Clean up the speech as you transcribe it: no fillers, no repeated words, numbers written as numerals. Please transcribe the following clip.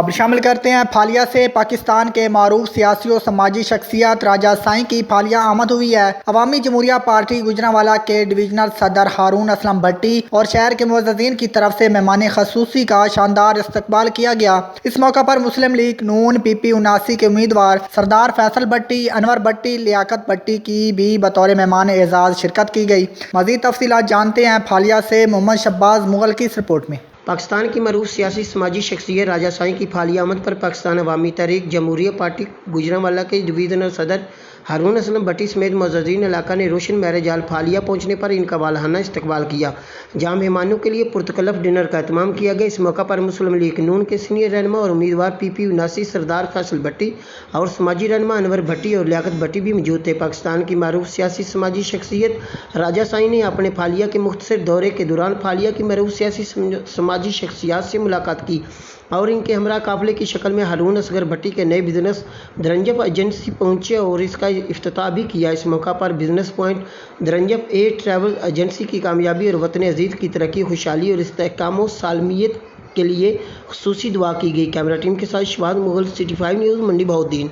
खबर शामिल करते हैं फालिया से। पाकिस्तान के मारूफ सियासी और समाजी शख्सियत राजा साईं की फालिया आमद हुई है। अवामी जमहूरिया पार्टी गुजरांवाला के डिवीजनल सदर हारून असलम भट्टी और शहर के मुअज़्ज़िज़ीन की तरफ से मेहमान खसूसी का शानदार इस्तकबाल किया गया। इस मौका पर मुस्लिम लीग नून PP 79 के उम्मीदवार सरदार फैसल भट्टी, अनवर भट्टी, लियाकत भट्टी की भी बतौर मेहमान एजाज शिरकत की गई। मज़ीद तफसीलात जानते हैं फालिया से मोहम्मद शब्बाज मुगल की इस रिपोर्ट में। पाकिस्तान की मरूफ सियासी समाजी शख्सियत राजा साईं की फालिया आमद पर पाकिस्तान अवामी तहरीक जमहूरिया पार्टी गुजरांवाला के डिवीजनल सदर हारून असलम भट्टी समेत मुअज़्ज़िज़ीन इलाका ने रोशन महरजाल फालिया पहुँचने पर इनका वालहाना इस्तकबाल किया, जहाँ मेहमानों के लिए पुरतकल्लफ डिनर का एहतमाम किया गया। इस मौका पर मुस्लिम लीग नून के सीनियर रहनुमा और उम्मीदवार PP 79 सरदार फैसल भट्टी और समाजी रहनुमा अनवर भट्टी और लियाकत भट्टी भी मौजूद थे। पाकिस्तान की मारूफ सियासी समाजी शख्सियत राजा साईं ने अपने फालिया के मुख्तसर दौरे के दौरान फालिया की मारूफ सियासी समाजी शख्सियत से मुलाकात की और इनके हमरा काफ़िले की शक्ल में हारून असगर भट्टी के नए बिजनेस दरंजफ एजेंसी पहुंचे और इसका इफ्तिताह भी किया। इस मौका पर बिजनेस पॉइंट दरंजफ ट्रैवल एजेंसी की कामयाबी और वतन अजीज़ की तरक्की, खुशहाली और इस्तेहकाम व सालमियत के लिए खुसूसी दुआ की गई। कैमरा टीम के साथ शवाद मुगल, City 5 न्यूज़, मंडी बहाउद्दीन।